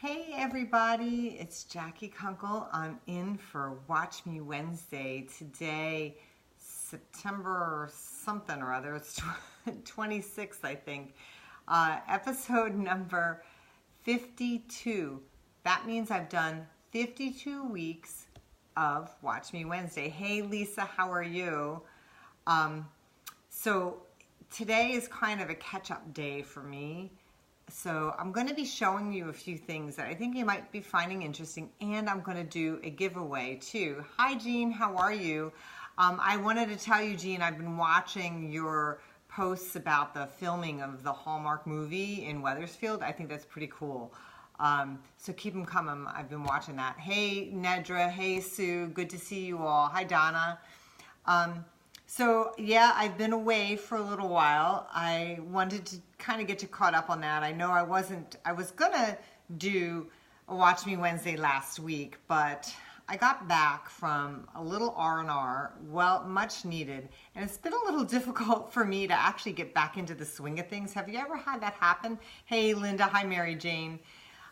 Hey everybody, it's Jackie Kunkel. I'm in for Watch Me Wednesday. Today, September something or other, it's 26th I think. Episode number 52. That means I've done 52 weeks of Watch Me Wednesday. Hey Lisa, how are you? So today is kind of a catch-up day for me. So I'm going to be showing you a few things that I think you might be finding interesting, and I'm going to do a giveaway too. Hi Jean, how are you? I wanted to tell you, Jean, I've been watching your posts about the filming of the Hallmark movie in Wethersfield. I think that's pretty cool. So keep them coming. I've been watching that. Hey Nedra, hey Sue, good to see you all. Hi Donna. So yeah, I've been away for a little while. I wanted to kind of get you caught up on that. I know I was gonna do a Watch Me Wednesday last week, but I got back from a little R&R, well, much needed, and it's been a little difficult for me to actually get back into the swing of things. Have you ever had that happen? Hey Linda, hi Mary Jane.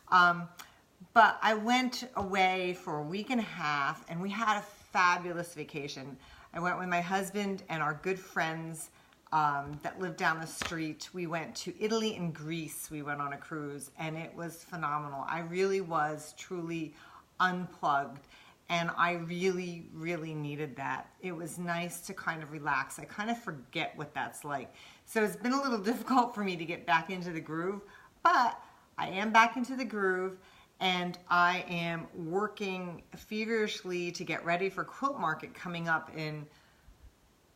But I went away for a week and a half, and we had a fabulous vacation. I went with my husband and our good friends that live down the street. We went to Italy and Greece. We went on a cruise, and it was phenomenal. I really was truly unplugged, and I really, really needed that. It was nice to kind of relax. I kind of forget what that's like. So it's been a little difficult for me to get back into the groove, but I am back into the groove. And I am working feverishly to get ready for Quilt Market coming up in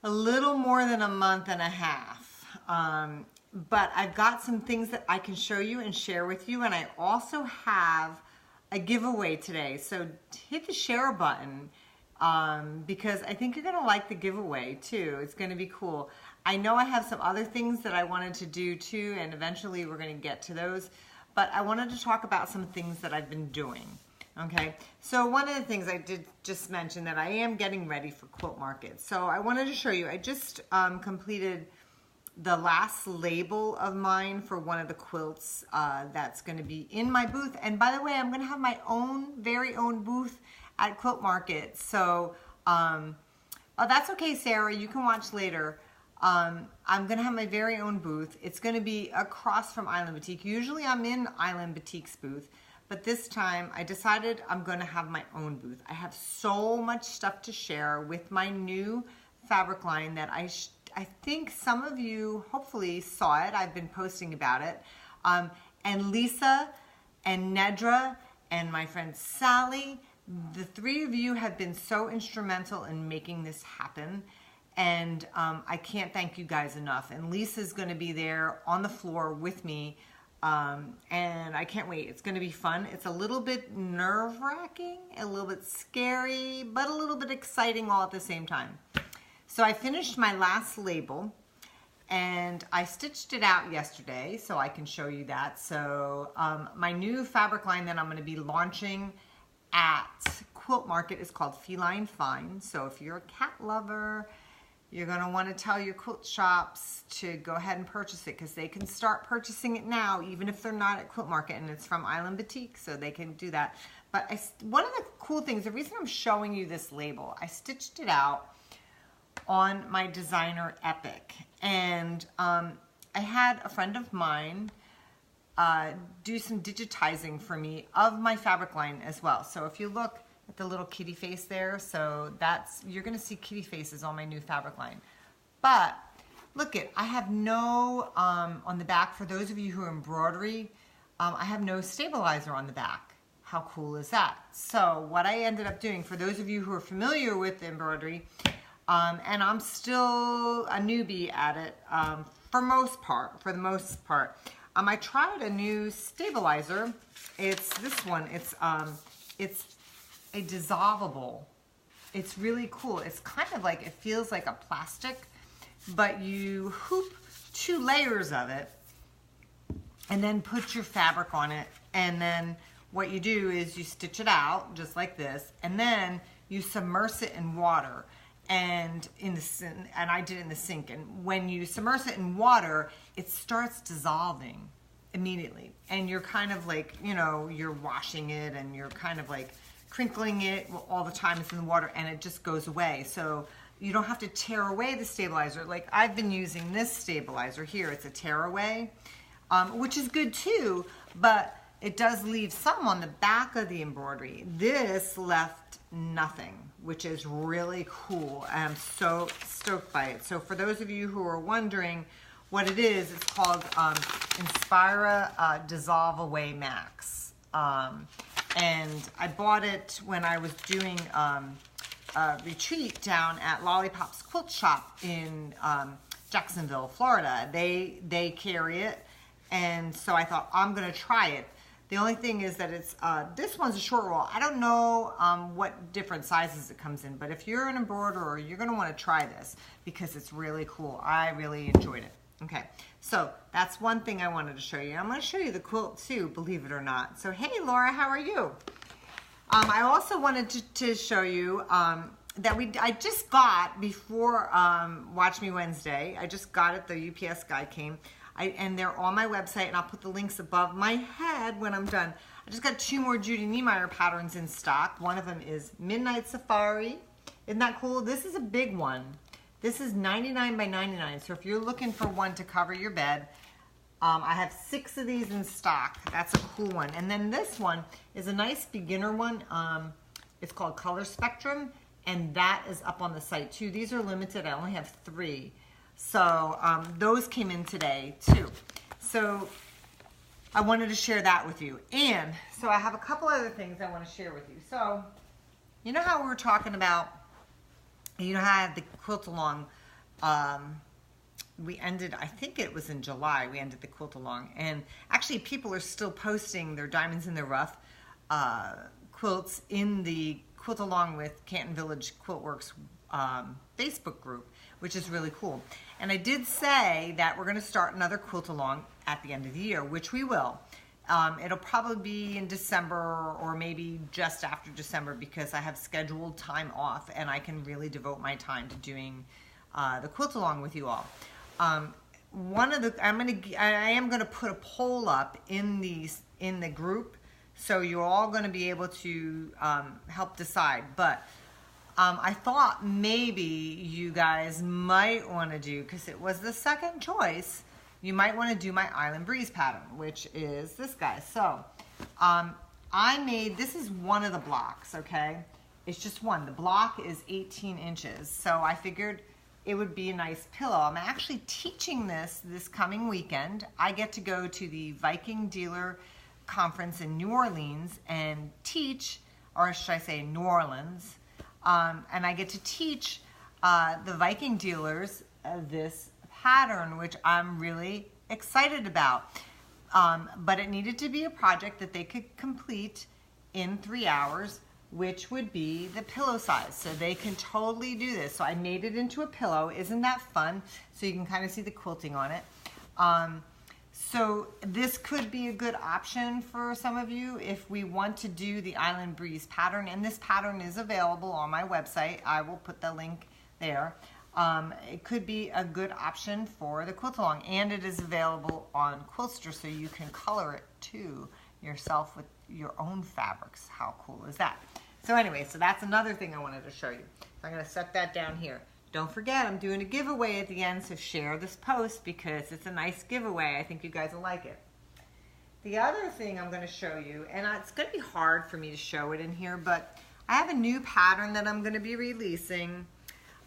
a little more than a month and a half. But I've got some things that I can show you and share with you. And I also have a giveaway today. So hit the share button because I think you're going to like the giveaway too. It's going to be cool. I know I have some other things that I wanted to do too, and eventually we're going to get to those. But I wanted to talk about some things that I've been doing, okay? So one of the things I did just mention that I am getting ready for Quilt Market. So I wanted to show you, I just completed the last label of mine for one of the quilts that's gonna be in my booth. And by the way, I'm gonna have my own, very own booth at Quilt Market. So, oh, that's okay, Sarah, you can watch later. I'm going to have my very own booth. It's going to be across from Island Boutique. Usually I'm in Island Boutique's booth, but this time I decided I'm going to have my own booth. I have so much stuff to share with my new fabric line that I think some of you hopefully saw it. I've been posting about it. And Lisa and Nedra and my friend Sally, the three of you have been so instrumental in making this happen. And I can't thank you guys enough. And Lisa's going to be there on the floor with me. And I can't wait. It's going to be fun. It's a little bit nerve-wracking, a little bit scary, but a little bit exciting all at the same time. So I finished my last label, and I stitched it out yesterday, so I can show you that. So my new fabric line that I'm going to be launching at Quilt Market is called Feline Fine. So if you're a cat lover, you're going to want to tell your quilt shops to go ahead and purchase it, because they can start purchasing it now, even if they're not at Quilt Market, and it's from Island Boutique, so they can do that. But one of the cool things, the reason I'm showing you this label, I stitched it out on my designer Epic, and I had a friend of mine do some digitizing for me of my fabric line as well. So if you look at the little kitty face there, so you're gonna see kitty faces on my new fabric line. But look I have no, on the back, for those of you who are embroidery, I have no stabilizer on the back. How cool is that? So what I ended up doing, for those of you who are familiar with embroidery, and I'm still a newbie at it, for the most part, I tried a new stabilizer. It's this one. It's a dissolvable. It's really cool. It's kind of like, it feels like a plastic, but you hoop 2 layers of it and then put your fabric on it, and then what you do is you stitch it out just like this, and then you submerge it in water, and I did it in the sink, and when you submerge it in water, it starts dissolving. immediately. And you're kind of like, you know, you're washing it and you're kind of like crinkling it all the time. It's in the water and it just goes away. So you don't have to tear away the stabilizer. Like I've been using this stabilizer here. It's a tear away, which is good too, but it does leave some on the back of the embroidery. This left nothing, which is really cool. I'm so stoked by it. So for those of you who are wondering what it is, it's called Inspira Dissolve Away Max. And I bought it when I was doing a retreat down at Lollipop's Quilt Shop in Jacksonville, Florida. They carry it, and so I thought I'm gonna try it. The only thing is that it's this one's a short roll. I don't know what different sizes it comes in, but if you're an embroiderer, you're gonna want to try this because it's really cool. I really enjoyed it. Okay, so that's one thing I wanted to show you. I'm going to show you the quilt too, believe it or not. So hey Laura, how are you? I also wanted to show you that I just got before Watch Me Wednesday. I just got it. The UPS guy came. And they're on my website, and I'll put the links above my head when I'm done. I just got 2 more Judy Niemeyer patterns in stock. One of them is Midnight Safari. Isn't that cool? This is a big one. This is 99 by 99. So if you're looking for one to cover your bed, I have 6 of these in stock. That's a cool one. And then this one is a nice beginner one. It's called Color Spectrum, and that is up on the site too. These are limited. I only have 3. So those came in today too. So I wanted to share that with you. And so I have a couple other things I want to share with you. So you know how we were talking about, you know how I had the Quilt Along, we ended, I think it was in July, we ended the Quilt Along. And actually people are still posting their Diamonds in the Rough quilts in the Quilt Along with Canton Village Quilt Works Facebook group, which is really cool. And I did say that we're going to start another Quilt Along at the end of the year, which we will. It'll probably be in December or maybe just after December because I have scheduled time off and I can really devote my time to doing the Quilt Along with you all. I am going to put a poll up in the group, so you're all going to be able to help decide. But I thought maybe you guys might want to do, because it was the second choice, you might want to do my Island Breeze pattern, which is this guy. So this is one of the blocks, okay? It's just one. The block is 18 inches. So I figured it would be a nice pillow. I'm actually teaching this coming weekend. I get to go to the Viking Dealer Conference in New Orleans and teach, or should I say New Orleans, and I get to teach the Viking dealers this pattern, which I'm really excited about. But it needed to be a project that they could complete in 3 hours, which would be the pillow size. So they can totally do this. So I made it into a pillow. Isn't that fun? So you can kind of see the quilting on it. So this could be a good option for some of you if we want to do the Island Breeze pattern. And this pattern is available on my website. I will put the link there. It could be a good option for the Quilt Along. And it is available on Quiltster, so you can color it too yourself with your own fabrics. How cool is that? So anyway, so that's another thing I wanted to show you. So I'm going to set that down here. Don't forget, I'm doing a giveaway at the end, so share this post because it's a nice giveaway. I think you guys will like it. The other thing I'm going to show you, and it's going to be hard for me to show it in here, but I have a new pattern that I'm going to be releasing.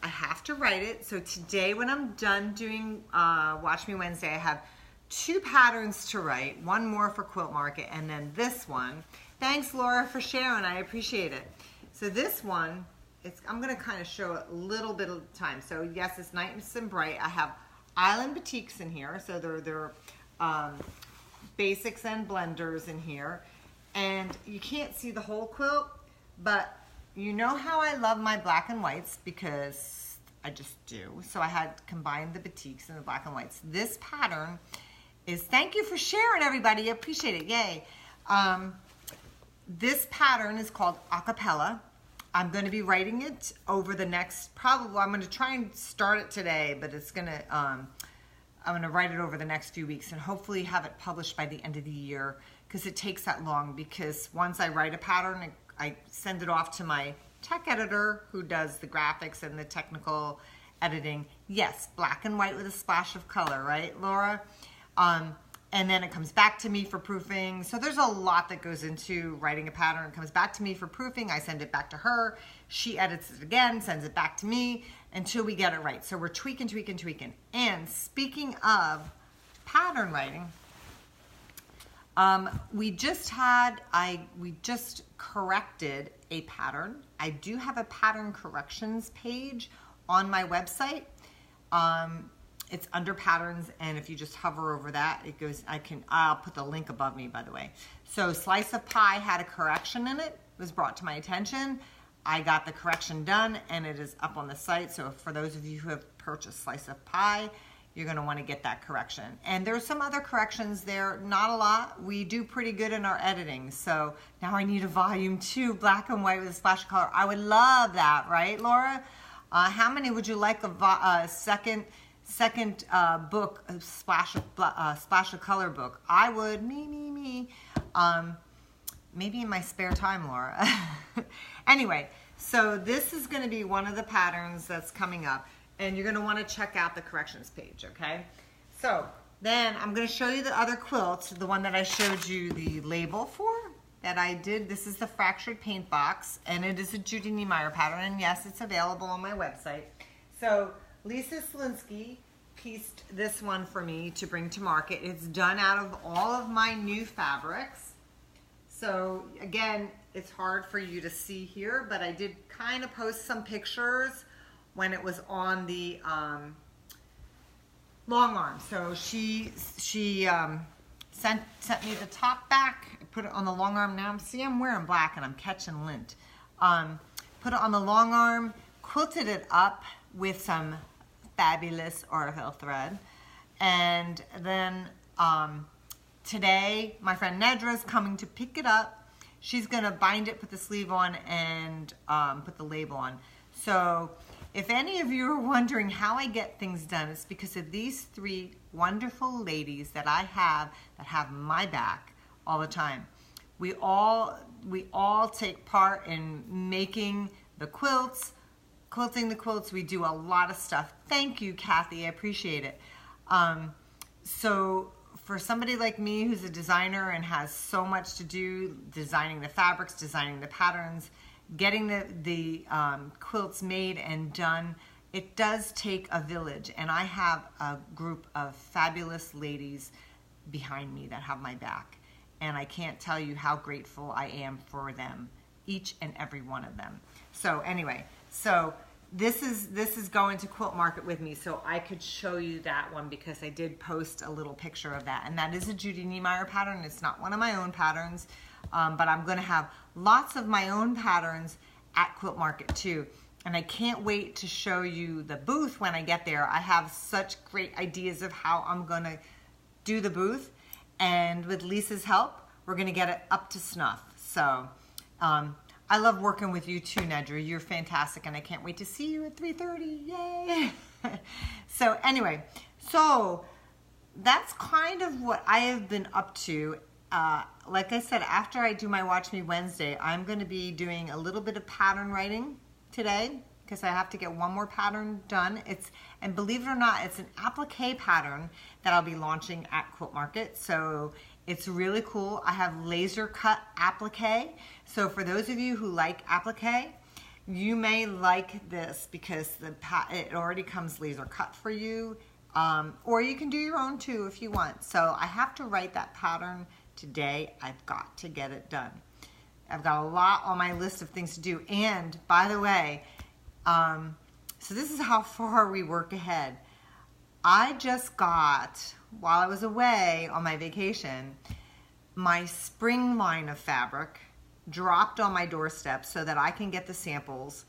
I have to write it. So today when I'm done doing Watch Me Wednesday, I have 2 patterns to write, one more for Quilt Market, and then this one. Thanks, Laura, for sharing. I appreciate it. So this one, I'm going to kind of show it a little bit of time. So yes, it's nice and bright. I have Island Batiks in here. So they're basics and blenders in here. And you can't see the whole quilt, but you know how I love my black and whites because I just do. So I had combined the batiks and the black and whites. This pattern is, thank you for sharing, everybody. I appreciate it. Yay. This pattern is called Acapella. I'm going to be writing it over the next, I'm going to try and start it today, but it's going to, I'm gonna write it over the next few weeks and hopefully have it published by the end of the year, because it takes that long, because once I write a pattern, I send it off to my tech editor who does the graphics and the technical editing. Yes, black and white with a splash of color, right, Laura? And then it comes back to me for proofing. So there's a lot that goes into writing a pattern. It comes back to me for proofing. I send it back to her. She edits it again, sends it back to me until we get it right. So we're tweaking, tweaking, tweaking. And speaking of pattern writing, we just corrected a pattern. I do have a pattern corrections page on my website. It's under patterns, and if you just hover over that, it goes, I'll put the link above me, by the way. So Slice of Pie had a correction in it. It was brought to my attention. I got the correction done, and it is up on the site. So for those of you who have purchased Slice of Pie, you're gonna wanna get that correction. And there's some other corrections there, not a lot. We do pretty good in our editing. So now I need a volume 2, black and white with a splash of color. I would love that, right, Laura? How many would you like a second book, a splash of color book? I would, me. Maybe in my spare time, Laura. Anyway, so this is gonna be one of the patterns that's coming up, and you're gonna wanna check out the corrections page, okay? So then I'm gonna show you the other quilt, the one that I showed you the label for, that I did. This is the Fractured Paint Box, and it is a Judy Niemeyer pattern, and yes, it's available on my website. So Lisa Slinsky pieced this one for me to bring to market. It's done out of all of my new fabrics. So again, it's hard for you to see here, but I did kind of post some pictures when it was on the long arm. So she sent me the top back, put it on the long arm. Now see, I'm wearing black and I'm catching lint. Put it on the long arm, quilted it up with some fabulous Orville thread, and then today my friend Nedra is coming to pick it up. She's gonna bind it, put the sleeve on, and put the label on. So if any of you are wondering how I get things done, it's because of these 3 wonderful ladies that I have that have my back all the time. We all take part in making the quilts, quilting the quilts. We do a lot of stuff. Thank you, Kathy. I appreciate it. So for somebody like me who's a designer and has so much to do, designing the fabrics, designing the patterns, getting the quilts made and done, it does take a village. And I have a group of fabulous ladies behind me that have my back. And I can't tell you how grateful I am for them, each and every one of them. So anyway, so this is going to Quilt Market with me, so I could show you that one because I did post a little picture of that. And that is a Judy Niemeyer pattern. It's not one of my own patterns, but I'm gonna have lots of my own patterns at Quilt Market too. And I can't wait to show you the booth when I get there. I have such great ideas of how I'm gonna do the booth. And with Lisa's help, we're gonna get it up to snuff. So I love working with you too, Nedra. You're fantastic, and I can't wait to see you at 3:30, yay! So anyway, so that's kind of what I have been up to. Like I said, after I do my Watch Me Wednesday, I'm gonna be doing a little bit of pattern writing today because I have to get one more pattern done. And believe it or not, it's an applique pattern that I'll be launching at Quilt Market. So it's really cool. I have laser cut applique. So for those of you who like applique, you may like this because it already comes laser cut for you. Or you can do your own too if you want. So I have to write that pattern today. I've got to get it done. I've got a lot on my list of things to do. And by the way, so this is how far we work ahead. I just got, while I was away on my vacation, my spring line of fabric dropped on my doorstep so that I can get the samples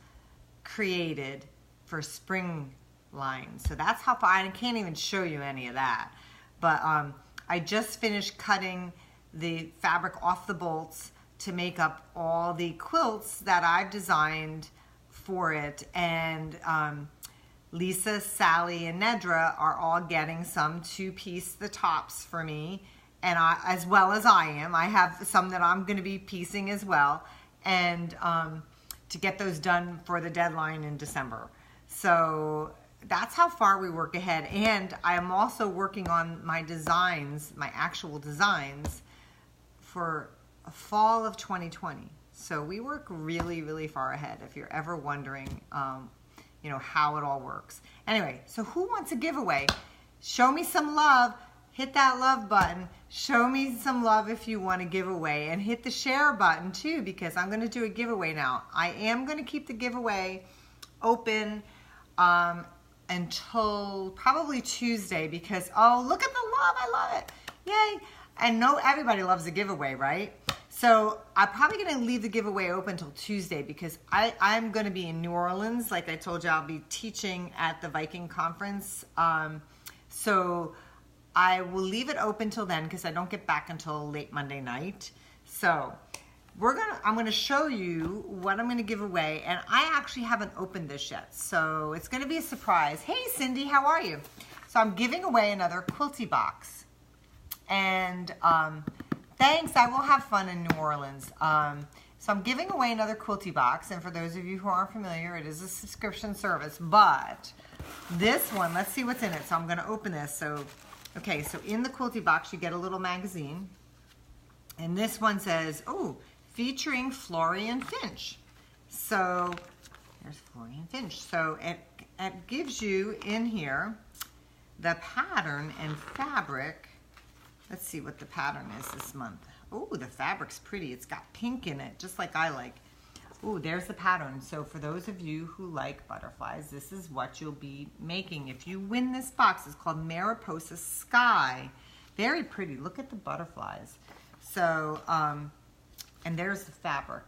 created for spring line. So that's how far, I can't even show you any of that. But I just finished cutting the fabric off the bolts to make up all the quilts that I've designed for it. And Lisa, Sally, and Nedra are all getting some two-piece the tops for me, and as well as I am. I have some that I'm going to be piecing as well, and to get those done for the deadline in December. So that's how far we work ahead. And I am also working on my designs, my actual designs for fall of 2020. So we work really, really far ahead if you're ever wondering you know, how it all works. Anyway, so who wants a giveaway? Show me some love. Hit that love button. Show me some love if you want a giveaway, and hit the share button too, because I'm going to do a giveaway now. I am going to keep the giveaway open until probably Tuesday, because, oh, look at the love. I love it. Yay. And no, everybody loves a giveaway, right? So I'm probably going to leave the giveaway open until Tuesday, because I'm going to be in New Orleans. Like I told you, I'll be teaching at the Viking conference. So I will leave it open till then, because I don't get back until late Monday night. So I'm going to show you what I'm going to give away. And I actually haven't opened this yet, so it's going to be a surprise. Hey, Cindy, how are you? So I'm giving away another Quilty Box. And thanks, I will have fun in New Orleans. So I'm giving away another Quilty Box, and for those of you who aren't familiar, it is a subscription service, but this one, let's see what's in it. So I'm gonna open this. So, okay, so in the Quilty Box, you get a little magazine, and this one says, oh, featuring Florian Finch. So, there's Florian Finch. So it gives you in here the pattern and fabric. Let's see what the pattern is this month. Oh, the fabric's pretty. It's got pink in it, just like I like. Oh, there's the pattern. So for those of you who like butterflies, this is what you'll be making if you win this box. It's called Mariposa Sky. Very pretty. Look at the butterflies. So, and there's the fabric.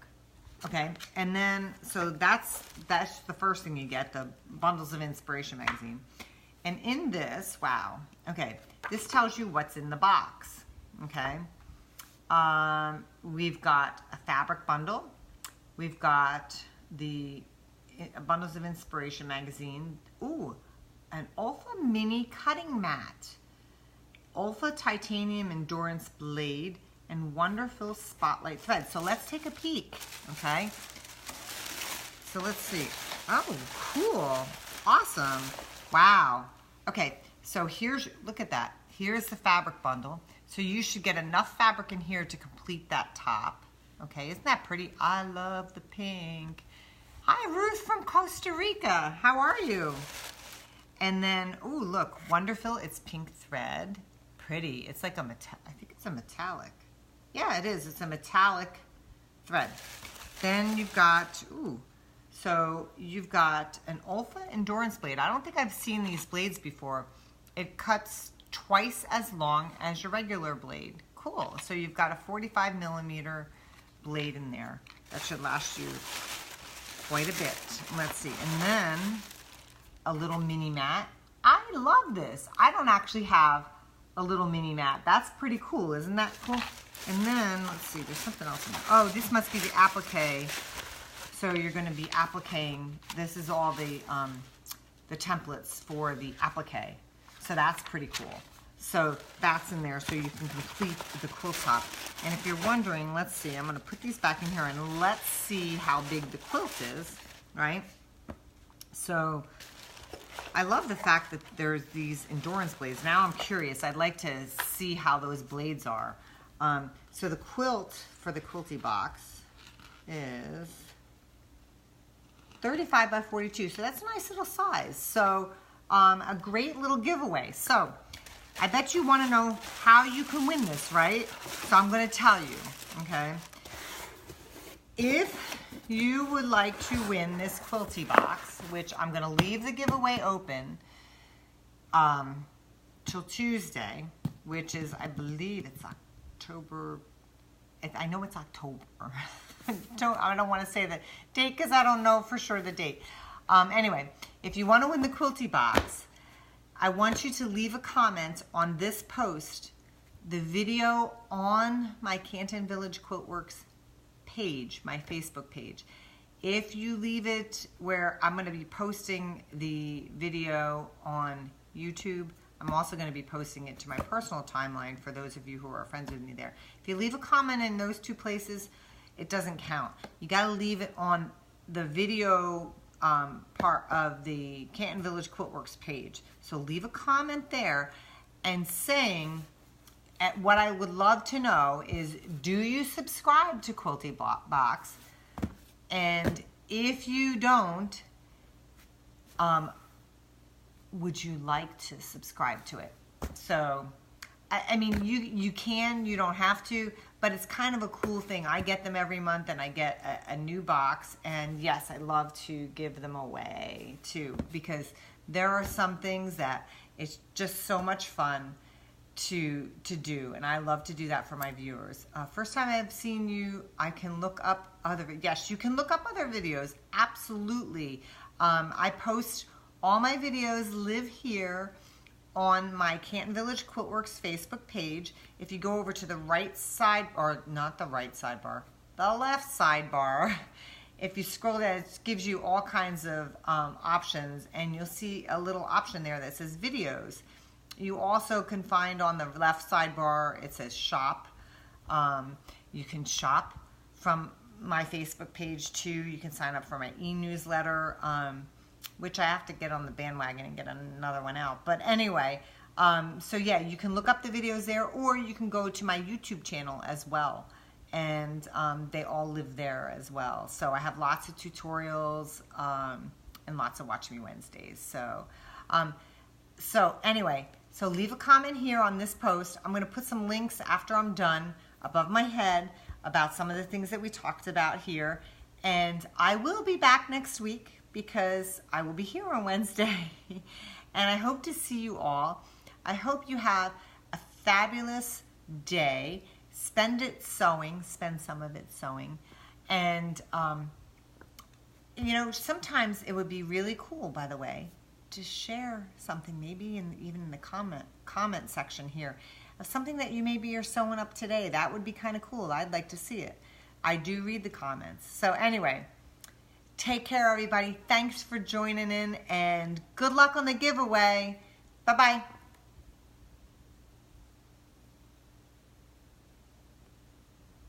Okay, and then, so that's the first thing you get, the Bundles of Inspiration magazine. And in this, wow, okay, this tells you what's in the box, okay? We've got a fabric bundle. We've got the Bundles of Inspiration magazine. Ooh, an Olfa mini cutting mat. Olfa titanium endurance blade and wonderful spotlight thread. So let's take a peek, okay? So let's see. Oh, cool, awesome. Wow. Okay, so look at that. Here's the fabric bundle. So you should get enough fabric in here to complete that top. Okay, isn't that pretty? I love the pink. Hi, Ruth from Costa Rica. How are you? And then, ooh, look, wonderful. It's pink thread. Pretty. It's like I think it's a metallic. Yeah, it is. It's a metallic thread. Then you've got, ooh, so you've got an Olfa endurance blade. I don't think I've seen these blades before. It cuts twice as long as your regular blade. Cool. So you've got a 45 millimeter blade in there. That should last you quite a bit. Let's see. And then a little mini mat. I love this. I don't actually have a little mini mat. That's pretty cool. Isn't that cool? And then, let's see, there's something else in there. Oh, this must be the applique. So you're going to be appliquing. This is all the templates for the applique. So that's pretty cool. So that's in there so you can complete the quilt top. And if you're wondering, let's see, I'm going to put these back in here and let's see how big the quilt is, right? So I love the fact that there's these endurance blades. Now I'm curious. I'd like to see how those blades are. So the quilt for the Quilty Box is 35 by 42. So that's a nice little size. So a great little giveaway. So I bet you want to know how you can win this, right? So I'm going to tell you, okay? If you would like to win this Quilty Box, which I'm going to leave the giveaway open till Tuesday, which is, I believe it's October. I know it's October. I don't want to say the date because I don't know for sure the date. Anyway, if you want to win the Quilty Box, I want you to leave a comment on this post, the video on my Canton Village Quilt Works page, my Facebook page. If you leave it where I'm going to be posting the video on YouTube, I'm also going to be posting it to my personal timeline for those of you who are friends with me there. If you leave a comment in those two places, it doesn't count. You got to leave it on the video part of the Canton Village Quiltworks page. So leave a comment there and saying, what I would love to know is, do you subscribe to Quilty Box? And if you don't, would you like to subscribe to it? So, I mean, you can, you don't have to, but it's kind of a cool thing. I get them every month and I get a new box, and yes, I love to give them away too, because there are some things that it's just so much fun to do, and I love to do that for my viewers. First time I've seen you, I can look up other, yes, you can look up other videos, absolutely. I post all my videos live here on my Canton Village Quiltworks Facebook page. If you go over to the right side, or not the right sidebar, the left sidebar, if you scroll down, it gives you all kinds of options, and you'll see a little option there that says videos. You also can find on the left sidebar, it says shop. You can shop from my Facebook page too. You can sign up for my e-newsletter, which I have to get on the bandwagon and get another one out. But anyway, so yeah, you can look up the videos there, or you can go to my YouTube channel as well. And they all live there as well. So I have lots of tutorials and lots of Watch Me Wednesdays. So anyway, so leave a comment here on this post. I'm going to put some links after I'm done above my head about some of the things that we talked about here. And I will be back next week because I will be here on Wednesday. And I hope to see you all. I hope you have a fabulous day. Spend it sewing. Spend some of it sewing. And, you know, sometimes it would be really cool, by the way, to share something, maybe even in the comment section here, of something that you maybe are sewing up today. That would be kind of cool. I'd like to see it. I do read the comments. So anyway, take care, everybody. Thanks for joining in, and good luck on the giveaway. Bye-bye.